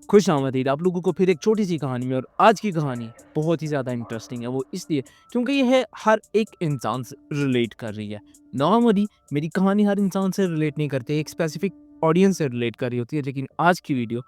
खुश आमदीद आप लोगों को फिर एक छोटी सी कहानी में। और आज की कहानी बहुत ही ज़्यादा इंटरेस्टिंग है, वो इसलिए क्योंकि ये है हर एक इंसान से रिलेट कर रही है। नॉर्मली मेरी कहानी हर इंसान से रिलेट नहीं करती, एक स्पेसिफिक ऑडियंस से रिलेट कर रही होती है, लेकिन आज की वीडियो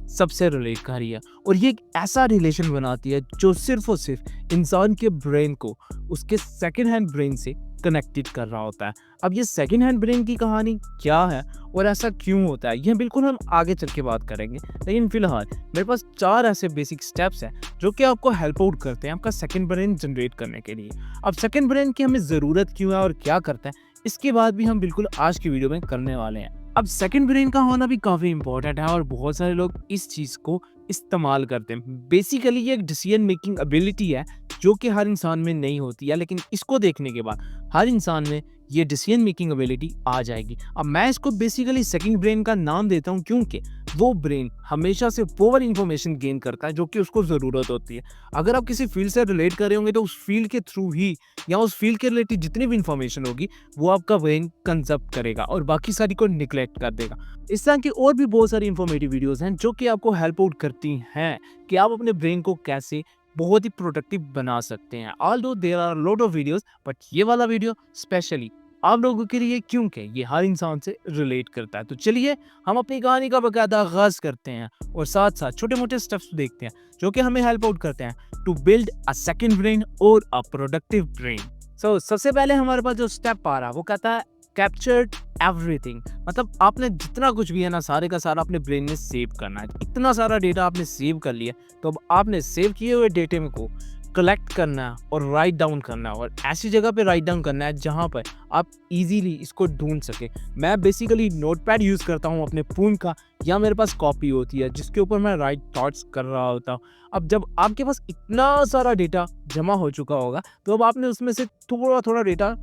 सबसे रिलेट कर रही है। और ये एक ऐसा रिलेशन बनाती है जो सिर्फ और सिर्फ इंसान के ब्रेन को उसके सेकेंड हैंड ब्रेन से कनेक्टेड कर रहा होता है। अब ये सेकेंड हैंड ब्रेन की कहानी क्या है और ऐसा क्यों होता है, यह बिल्कुल हम आगे चल के बात करेंगे। लेकिन फिलहाल मेरे पास 4 ऐसे बेसिक स्टेप्स हैं जो कि आपको हेल्प आउट करते हैं आपका सेकंड ब्रेन जनरेट करने के लिए। अब सेकंड ब्रेन की हमें ज़रूरत क्यों है और क्या करता है, इसके बाद भी हम बिल्कुल आज की वीडियो में करने वाले हैं। अब सेकंड ब्रेन का होना भी काफ़ी इंपॉर्टेंट है और बहुत सारे लोग इस चीज़ को इस्तेमाल करते हैं। बेसिकली ये एक डिसीजन मेकिंग एबिलिटी है जो कि हर इंसान में नहीं होती है, लेकिन इसको देखने के बाद हर इंसान में ये डिसीजन मेकिंग एबिलिटी आ जाएगी। अब मैं इसको बेसिकली सेकंड ब्रेन का नाम देता हूँ क्योंकि वो ब्रेन हमेशा से ओवर इन्फॉर्मेशन गेन करता है जो कि उसको ज़रूरत होती है। अगर आप किसी फील्ड से रिलेट कर रहे होंगे तो उस फील्ड के थ्रू ही या उस फील्ड के रिलेटेड जितनी भी इंफॉर्मेशन होगी वो आपका ब्रेन कंजप्ट करेगा और बाकी सारी को निगलेक्ट कर देगा। इस तरह की और भी बहुत सारी इंफॉर्मेटिव वीडियोस हैं जो कि आपको हेल्प आउट करती हैं कि आप अपने ब्रेन को कैसे बहुत ही प्रोडक्टिव बना सकते हैं। Although there are lot of videos, but ये वाला वीडियो स्पेशली आप लोगों के लिए क्योंकि ये हर इंसान से रिलेट करता है। तो चलिए हम अपनी कहानी का बाकायदा आगाज करते हैं और साथ साथ छोटे मोटे स्टेप्स देखते हैं जो कि हमें हेल्प आउट करते हैं to build a second brain और अ प्रोडक्टिव ब्रेन। सो सबसे पहले हमारे पास जो स्टेप आ रहा है वो कहता है कैप्चर्ड एवरीथिंग। मतलब आपने जितना कुछ भी है ना सारे का सारा अपने ब्रेन में सेव करना है। इतना सारा डेटा आपने सेव कर लिया तो अब आपने सेव किए हुए डेटे में को कलेक्ट करना है और राइट डाउन करना है, और ऐसी जगह पे राइट डाउन करना है जहाँ पर आप इजीली इसको ढूंढ सके। मैं बेसिकली नोटपैड यूज़ करता हूँ अपने फ़ोन का, या मेरे पास कॉपी होती है जिसके ऊपर मैं राइट थॉट्स कर रहा होता हूँ। अब जब आपके पास इतना सारा डेटा जमा हो चुका होगा तो अब आपने उसमें से थोड़ा थोड़ा डेटा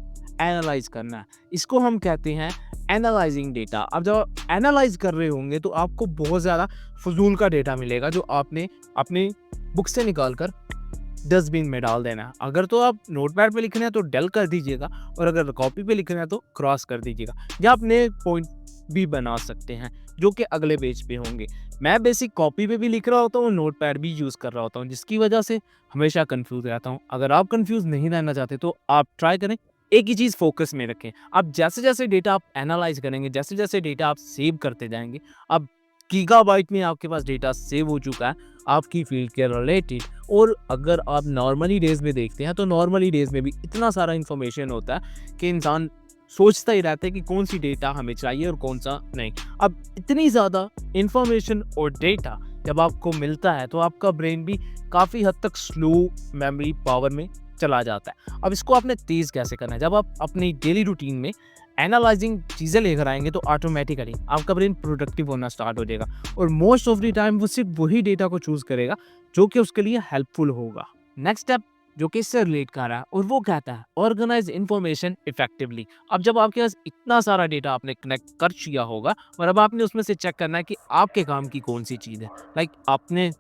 एनालाइज करना है। इसको हम कहते हैं एनालाइजिंग डेटा। अब जब आप एनालाइज कर रहे होंगे तो आपको बहुत ज़्यादा फजूल का डेटा मिलेगा जो आपने अपने बुक से निकाल कर डस्टबिन में डाल देना है। अगर तो आप नोटपैड पे लिखना है तो डल कर दीजिएगा, और अगर कॉपी पे लिखना है तो क्रॉस कर दीजिएगा, या आप नए पॉइंट भी बना सकते हैं जो कि अगले पेज पे होंगे। मैं बेसिक कॉपी पे भी लिख रहा होता हूँ, नोटपैड भी यूज़ कर रहा होता हूँ, जिसकी वजह से हमेशा कंफ्यूज रहता हूँ। अगर आप कंफ्यूज नहीं रहना चाहते तो आप ट्राई करें एक ही चीज़ फोकस में रखें। अब जैसे जैसे डेटा आप एनालाइज करेंगे, जैसे जैसे डेटा आप सेव करते जाएंगे, अब गीगाबाइट में आपके पास डेटा सेव हो चुका है आपकी फील्ड के रिलेटेड। और अगर आप नॉर्मली डेज में देखते हैं तो नॉर्मली डेज में भी इतना सारा इन्फॉर्मेशन होता है कि इंसान सोचता ही रहता है कि कौन सी डेटा हमें चाहिए और कौन सा नहीं। अब इतनी ज़्यादा इन्फॉर्मेशन और डेटा जब आपको मिलता है तो आपका ब्रेन भी काफ़ी हद तक स्लो मेमोरी पावर में चला जाता है। अब इसको आपने तेज़ कैसे करना है, जब आप अपनी डेली रूटीन में एनालाइजिंग चीज़ें लेकर आएंगे तो ऑटोमेटिकली आपका ब्रेन प्रोडक्टिव होना स्टार्ट हो जाएगा, और मोस्ट ऑफ द टाइम वो सिर्फ वही डेटा को चूज़ करेगा जो कि उसके लिए हेल्पफुल होगा। नेक्स्ट स्टेप जो कि इससे रिलेट कर रहा है और वो कहता है ऑर्गेनाइज इन्फॉर्मेशन इफेक्टिवली। अब जब आपके पास इतना सारा डेटा आपने कनेक्ट कर लिया होगा और अब आपने उसमें से चेक करना है कि आपके काम की कौन सी चीज़ है। लाइक आपने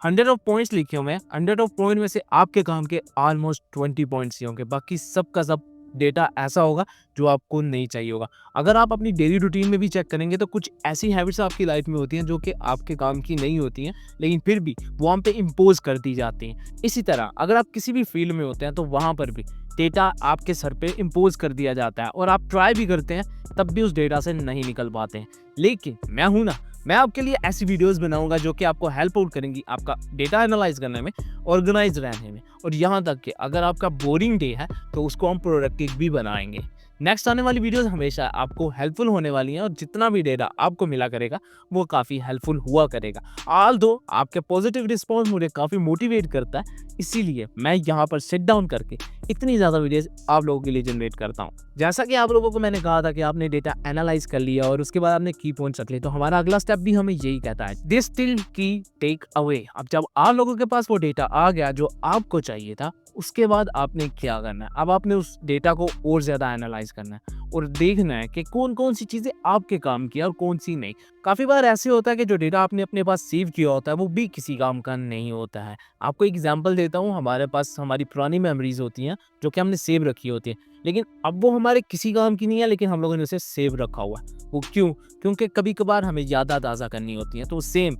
100 ऑफ पॉइंट्स लिखे हुए हैं, 100 ऑफ पॉइंट में से आपके काम के ऑलमोस्ट 20 पॉइंट्स ही होंगे, बाकी सब का सब डेटा ऐसा होगा जो आपको नहीं चाहिए होगा। अगर आप अपनी डेली रूटीन में भी चेक करेंगे तो कुछ ऐसी हैबिट्स आपकी लाइफ में होती हैं जो कि आपके काम की नहीं होती हैं, लेकिन फिर भी वो हम पे इम्पोज कर दी जाती हैं। इसी तरह अगर आप किसी भी फील्ड में होते हैं तो वहाँ पर भी डेटा आपके सर पे इम्पोज कर दिया जाता है, और आप ट्राई भी करते हैं तब भी उस डेटा से नहीं निकल पाते हैं। लेकिन मैं हूं ना, मैं आपके लिए ऐसी वीडियोस बनाऊंगा जो कि आपको हेल्प आउट करेंगी आपका डेटा एनालाइज करने में, ऑर्गेनाइज रहने में, और यहाँ तक कि अगर आपका बोरिंग डे है तो उसको हम प्रोडक्टिव भी बनाएंगे। नेक्स्ट आने वाली वीडियोस हमेशा आपको हेल्पफुल होने वाली हैं, और जितना भी डेटा आपको मिला करेगा वो काफ़ी हेल्पफुल हुआ करेगा। ऑल्दो आपके पॉजिटिव रिस्पॉन्स मुझे काफ़ी मोटिवेट करता है, इसीलिए मैं यहाँ पर सिट डाउन करके इतनी ज़्यादा वीडियोस आप लोगों के लिए जनरेट करता हूँ। जैसा कि आप लोगों को मैंने कहा था कि आपने डेटा एनालाइज कर लिया और उसके बाद आपने की पॉइंट्स रख लिए, तो हमारा अगला स्टेप भी हमें यही कहता है दिस स्टिल की टेक अवे। अब जब आप लोगों के पास वो डेटा आ गया जो आपको चाहिए था, उसके बाद आपने क्या करना है, अब आपने उस डेटा को और ज़्यादा एनालाइज करना है और देखना है कि कौन कौन सी चीज़ें आपके काम की और कौन सी नहीं। काफ़ी बार ऐसे होता है कि जो डेटा आपने अपने पास सेव किया होता है वो भी किसी काम का नहीं होता है। आपको एग्जांपल देता हूँ, हमारे पास हमारी पुरानी मेमोरीज होती हैं जो कि हमने सेव रखी होती है, लेकिन अब वो हमारे किसी काम की नहीं है, लेकिन हम लोगों ने उसे सेव रखा हुआ है। वो क्यों? क्योंकि कभी कभार हमें यादें ताज़ा करनी होती हैं। तो सेम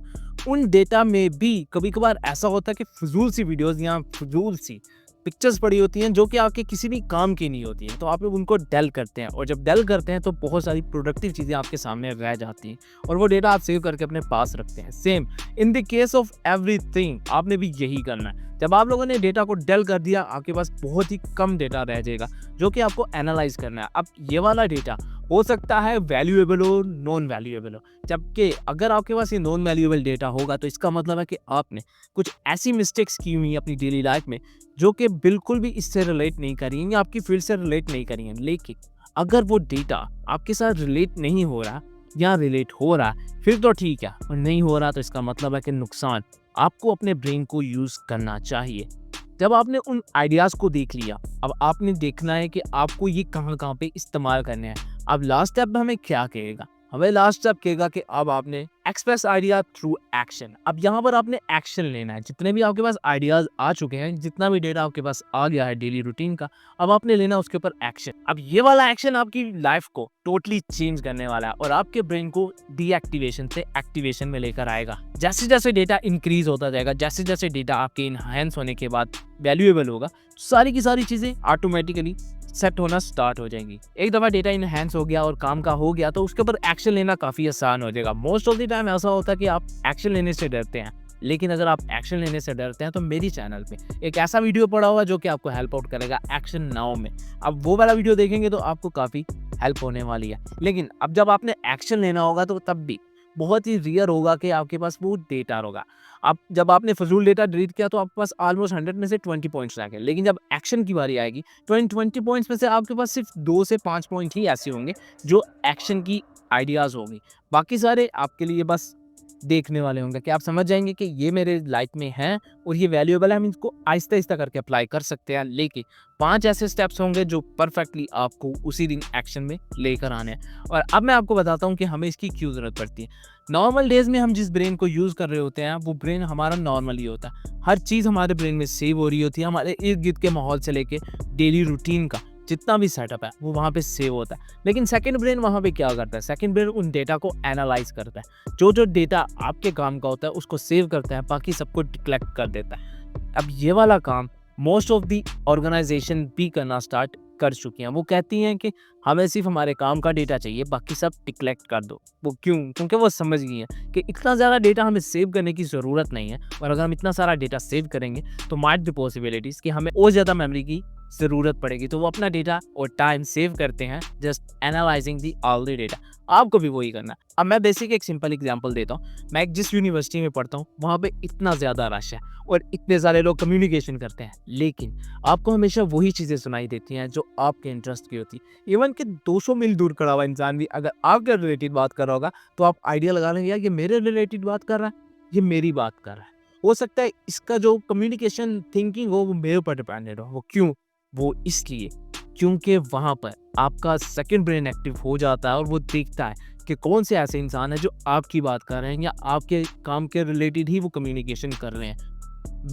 उन डेटा में भी कभी कभार ऐसा होता है कि फजूल सी वीडियोस या फजूल सी पिक्चर्स पड़ी होती हैं जो कि आपके किसी भी काम की नहीं होती हैं, तो आप लोग उनको डेल करते हैं, और जब डेल करते हैं तो बहुत सारी प्रोडक्टिव चीज़ें आपके सामने रह जाती हैं और वो डेटा आप सेव करके अपने पास रखते हैं। Same in the case of everything आपने भी यही करना है। जब आप लोगों ने डेटा को डेल कर दिया, आपके पास बहुत ही कम डेटा रह जाएगा जो कि आपको एनालाइज करना है। अब ये वाला डेटा हो सकता है वैल्यूएबल हो, नॉन वैल्यूएबल हो, जबकि अगर आपके पास ये नॉन वैल्यूएबल डेटा होगा तो इसका मतलब है कि आपने कुछ ऐसी मिस्टेक्स की हुई अपनी डेली लाइफ में जो कि बिल्कुल भी इससे रिलेट नहीं करी हैं या आपकी फील्ड से रिलेट नहीं करी हैं। लेकिन अगर वो डेटा आपके साथ रिलेट नहीं हो रहा या रिलेट हो रहा फिर तो ठीक है, और नहीं हो रहा तो इसका मतलब है कि नुकसान। आपको अपने ब्रेन को यूज़ करना चाहिए। जब आपने उन आइडियाज़ को देख लिया, अब आपने देखना है कि आपको ये कहाँ पे इस्तेमाल करने हैं। अब लास्ट स्टेप में हमें क्या कहेगा? हमें लास्ट स्टेप कहेगा कि अब आपने एक्सप्रेस आइडिया थ्रू एक्शन। अब यहाँ पर आपने एक्शन लेना है। जितने भी आपके पास आइडियाज़ आ चुके हैं, जितना भी डेटा आपके पास आ गया है डेली रूटीन का, अब आपने लेना उसके ऊपर एक्शन। अब ये वाला एक्शन आपकी लाइफ को टोटली चेंज करने वाला है और आपके ब्रेन को डीएक्टिवेशन से एक्टिवेशन में लेकर आएगा। जैसे जैसे डेटा इंक्रीज होता जाएगा, जैसे जैसे डेटा आपके इनहैंस होने के बाद वैल्यूएबल होगा, सारी की सारी चीज़ें ऑटोमेटिकली सेट होना स्टार्ट हो जाएंगी। एक दफ़ा डेटा इनहैंस हो गया और काम का हो गया तो उसके ऊपर एक्शन लेना काफ़ी आसान हो जाएगा। मोस्ट ऑफ द टाइम ऐसा होता है कि आप एक्शन लेने से डरते हैं, लेकिन अगर आप एक्शन लेने से डरते हैं तो मेरी चैनल पे एक ऐसा वीडियो पड़ा हुआ जो कि आपको हेल्प आउट करेगा एक्शन नाउ में। अब वो वाला वीडियो देखेंगे तो आपको काफ़ी हेल्प होने वाली है। लेकिन अब जब आपने एक्शन लेना होगा तो तब भी बहुत ही रेयर होगा कि आपके पास वो डेटा होगा। अब जब आपने फजूल डेटा डिलीट किया तो आपके पास ऑलमोस्ट 100 में से 20 पॉइंट्स रह गए, लेकिन जब एक्शन की बारी आएगी 20 पॉइंट्स में से आपके पास सिर्फ 2 से 5 पॉइंट ही ऐसे होंगे जो एक्शन की आइडियाज़ होंगी। बाकी सारे आपके लिए बस देखने वाले होंगे कि आप समझ जाएंगे कि ये मेरे लाइफ में है और ये वैल्यूएबल है, हम इसको आहिस्ता आहिस्ता करके अप्लाई कर सकते हैं। लेकिन 5 ऐसे स्टेप्स होंगे जो परफेक्टली आपको उसी दिन एक्शन में लेकर आने हैं। और अब मैं आपको बताता हूँ कि हमें इसकी क्यों ज़रूरत पड़ती है। नॉर्मल डेज में हम जिस ब्रेन को यूज़ कर रहे होते हैं वो ब्रेन हमारा नॉर्मल ही होता है। हर चीज़ हमारे ब्रेन में सेव हो रही होती है, हमारे इर्द गिर्द के माहौल से लेके डेली रूटीन का जितना भी सेटअप है वो वहाँ पे सेव होता है। लेकिन सेकंड ब्रेन वहाँ पे क्या करता है? सेकंड ब्रेन उन डेटा को एनालाइज करता है। जो डेटा आपके काम का होता है उसको सेव करता है, बाकी सबको कलेक्ट कर देता है। अब ये वाला काम मोस्ट ऑफ दी ऑर्गेनाइजेशन भी करना स्टार्ट कर चुकी हैं। वो कहती हैं कि हमें सिर्फ हमारे काम का डेटा चाहिए, बाकी सब कलेक्ट कर दो। वो क्यों? क्योंकि वो समझ गई हैं कि इतना ज़्यादा डेटा हमें सेव करने की ज़रूरत नहीं है, और अगर हम इतना सारा डेटा सेव करेंगे तो माइट द पॉसिबिलिटीज़ कि हमें और ज़्यादा मेमोरी की ज़रूरत पड़ेगी। तो वो अपना डेटा और टाइम सेव करते हैं just analysing the all the data. आपको भी वही करना है। अब मैं बेसिक एक सिंपल एग्जांपल देता हूँ। मैं जिस यूनिवर्सिटी में पढ़ता हूँ वहाँ पे इतना ज़्यादा रश है और इतने सारे लोग कम्युनिकेशन करते हैं, लेकिन आपको हमेशा वही चीज़ें सुनाई देती हैं जो आपके इंटरेस्ट की होती है। इवन कि 200 मील दूर खड़ा हुआ इंसान भी अगर आपके रिलेटेड बात कर रहा होगा तो आप आइडिया लगा लेंगे यार ये मेरे रिलेटेड बात कर रहा है, ये मेरी बात कर रहा है। हो सकता है इसका जो कम्युनिकेशन थिंकिंग हो वो मेरे ऊपर डिपेंडेड हो। वो क्यों? वो इसलिए क्योंकि वहाँ पर आपका सेकंड ब्रेन एक्टिव हो जाता है और वो देखता है कि कौन से ऐसे इंसान हैं जो आपकी बात कर रहे हैं या आपके काम के रिलेटेड ही वो कम्युनिकेशन कर रहे हैं।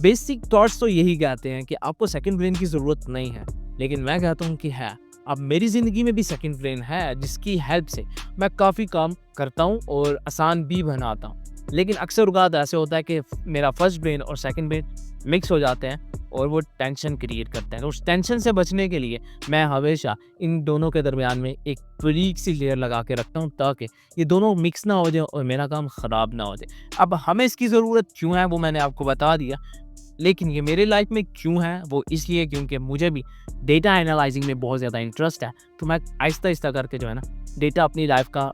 बेसिक थॉट्स तो यही कहते हैं कि आपको सेकंड ब्रेन की ज़रूरत नहीं है, लेकिन मैं कहता हूँ कि है। अब मेरी ज़िंदगी में भी सेकंड ब्रेन है जिसकी हेल्प से मैं काफ़ी काम करता हूँ और आसान भी बनाता हूँ। लेकिन अक्सर औक़ात ऐसे होता है कि मेरा फर्स्ट ब्रेन और सेकंड ब्रेन मिक्स हो जाते हैं और वो टेंशन क्रिएट करते हैं। तो उस टेंशन से बचने के लिए मैं हमेशा इन दोनों के दरमियान में एक बारीक सी लेयर लगा के रखता हूँ ताकि ये दोनों मिक्स ना हो जाए और मेरा काम ख़राब ना हो जाए। अब हमें इसकी ज़रूरत क्यों है वो मैंने आपको बता दिया, लेकिन ये मेरे लाइफ में क्यों है वो इसलिए क्योंकि मुझे भी डेटा एनालाइजिंग में बहुत ज़्यादा इंटरेस्ट है। तो मैं आहिस्ता आहिस्ता करके जो है ना डेटा अपनी लाइफ का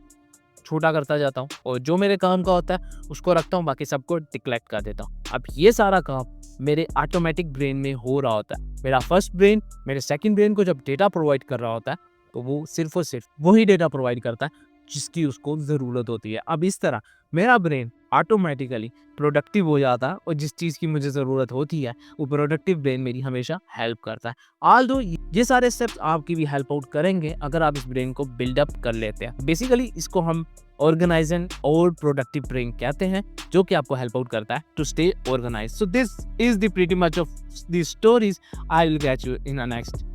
छोटा करता जाता हूँ और जो मेरे काम का होता है उसको रखता हूँ, बाकी सबको डिक्लेक्ट कर देता हूँ। अब ये सारा काम मेरे ऑटोमेटिक ब्रेन में हो रहा होता है। मेरा फर्स्ट ब्रेन मेरे सेकंड ब्रेन को जब डेटा प्रोवाइड कर रहा होता है तो वो सिर्फ और सिर्फ वही डेटा प्रोवाइड करता है जिसकी उसको ज़रूरत होती है। अब इस तरह मेरा ब्रेन ऑटोमेटिकली प्रोडक्टिव हो जाता है और जिस चीज़ की मुझे ज़रूरत होती है वो प्रोडक्टिव ब्रेन मेरी हमेशा हेल्प करता है। ऑल्दो ये सारे स्टेप्स आपकी भी हेल्प आउट करेंगे अगर आप इस ब्रेन को बिल्डअप कर लेते हैं। बेसिकली इसको हम ऑर्गेनाइजन और प्रोडक्टिव ब्रेन कहते हैं जो कि आपको हेल्प आउट करता है to stay organise. So this is the pretty much of the stories. I will catch you in a next